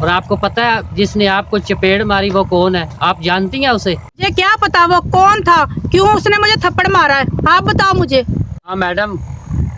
और आपको पता है जिसने आपको चपेट मारी वो कौन है? आप जानती हैं उसे? मुझे क्या पता वो कौन था, क्यों उसने मुझे थप्पड़ मारा है, आप बताओ मुझे। हाँ मैडम,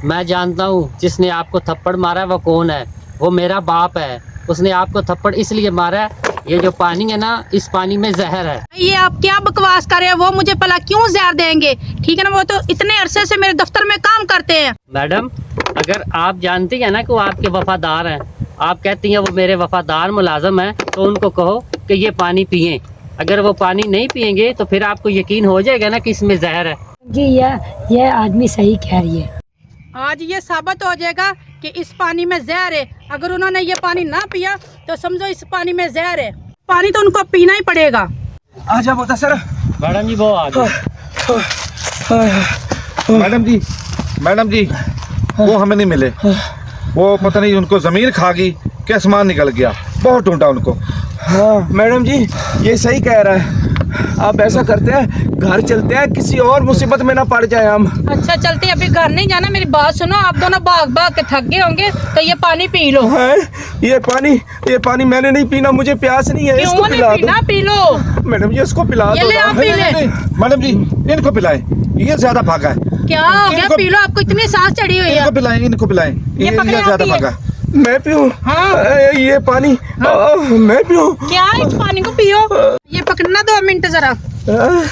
मैं जानता हूँ जिसने आपको थप्पड़ मारा है वो कौन है। वो मेरा बाप है। उसने आपको थप्पड़ इसलिए मारा है, ये जो पानी है ना, इस पानी में जहर है। ये आप क्या बकवास कर रहे हैं? वो मुझे भला क्यों जहर देंगे? ठीक है ना, वो तो इतने अरसे से मेरे दफ्तर में काम करते हैं। मैडम, अगर आप जानती हैं ना कि वो आपके वफादार हैं, आप कहती हैं वो मेरे वफादार मुलाजम हैं, तो उनको कहो कि ये पानी पिएं। अगर वो पानी नहीं पिएंगे तो फिर आपको यकीन हो जाएगा ना कि इसमें जहर है। जी ये आदमी सही कह रही है। आज ये साबित हो जाएगा कि इस पानी में जहर है। अगर उन्होंने ये पानी ना पिया तो समझो इस पानी में जहर है। पानी तो उनको पीना ही पड़ेगा। आजा मुदस्सिर। मैडम जी वो आ गए। मैडम जी वो हमें नहीं मिले। वो पता नहीं उनको ज़मीन खा गई क्या, सामान निकल गया, बहुत ढूंढा उनको। हाँ मैडम जी, ये सही कह रहा है। आप ऐसा करते हैं, घर चलते हैं, किसी और मुसीबत में ना पड़ जाए हम। अच्छा चलते हैं, अभी घर नहीं जाना। मेरी बात सुनो, आप दोनों भाग भाग के थक गए होंगे तो ये पानी पी लो। है ये पानी मैंने नहीं पीना, मुझे प्यास नहीं है। इसको क्यों नहीं पिला पीना? दो पी लो। मैडम जी, इसको पिला ये दो ले ना। आप पी ले। मैडम जी इनको पिलाएं, ये ज़्यादा भागा है। क्या हो गया? इनको- पी लो, आपको इतनी सांस चढ़ी हुई है। इनको पिलाएं, इनको पिलाएं, ये पकड़े आप ज़्यादा पिए। भागा। मैं पीऊँ? हाँ। ये पानी मैं पीऊँ? क्या इस पानी को पियो? ये पकड़ना 2 मिनट जरा। हाँ?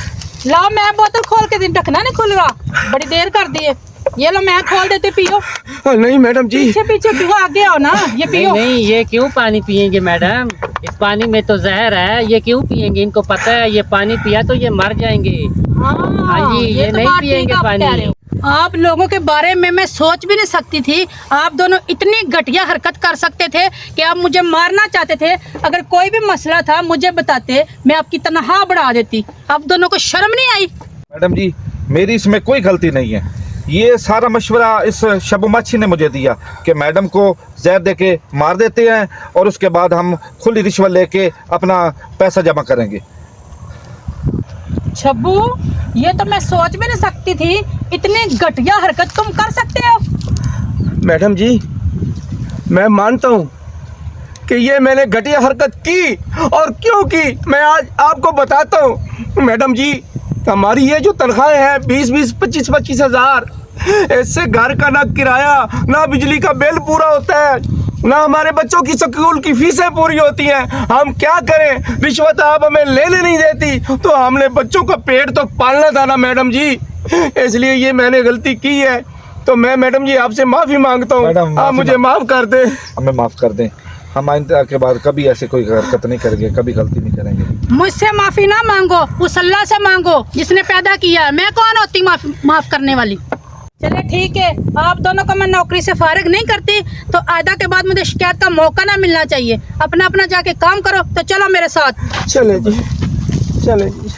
लाओ, मैं बोतल खोल के दिन ढकना नहीं खुल रहा, बड़ी देर कर दी है। ये लो मैं खोल देती, पियो। नहीं मैडम जी, पीछे पीछे पियो, आगे आओ ना। ये पियो। नहीं, ये क्यों पानी पिएंगे मैडम? इस पानी में तो जहर है, ये क्यों पिएंगे? इनको पता है ये पानी पिया तो ये मर जाएंगे। हाँ जी, ये तो नहीं बात ठीक पिएंगे आप पानी। कह रहे हो। आप लोगों के बारे में मैं सोच भी नहीं सकती थी। आप दोनों इतनी घटिया हरकत कर सकते थे कि आप मुझे मारना चाहते थे। अगर कोई भी मसला था मुझे बताते, मैं आपकी तनख्वाह बढ़ा देती। आप दोनों को शर्म नहीं आई? मैडम जी मेरी इसमें कोई गलती नहीं है। ये सारा मशवरा इस शबुमाछी ने मुझे दिया कि मैडम को जहर दे के मार देते हैं और उसके बाद हम खुली रिश्वत लेके अपना पैसा जमा करेंगे। छब्बू, ये तो मैं सोच भी नहीं सकती थी, इतनी घटिया हरकत तुम कर सकते हो। मैडम जी मैं मानता हूँ कि ये मैंने घटिया हरकत की, और क्यों की मैं आज आपको बताता हूँ। मैडम जी, हमारी ये जो तनख्वाहें हैं 20-20, 25-25 हज़ार, इससे घर का ना किराया ना बिजली का बिल पूरा होता है, ना हमारे बच्चों की स्कूल की फीसें पूरी होती हैं। हम क्या करें? रिश्वत आप हमें लेने नहीं देती, तो हमने बच्चों का पेट तो पालना था ना मैडम जी। इसलिए ये मैंने गलती की है, तो मैं मैडम जी आपसे माफ़ी मांगता मैडम, हूँ। आप मुझे माफ़ कर दें। हमें माफ़ कर दें, हम आइंदा के बाद कभी ऐसे कोई हरकत नहीं करेंगे, कभी गलती नहीं करेंगे। मुझसे माफी ना मांगो, उस अल्लाह से मांगो जिसने पैदा किया है। मैं कौन होती माफ करने वाली? चले ठीक है, आप दोनों को मैं नौकरी से फारिग नहीं करती, तो आयदा के बाद मुझे शिकायत का मौका ना मिलना चाहिए। अपना अपना जाके काम करो। तो चलो मेरे साथ। चले जी, चले जी।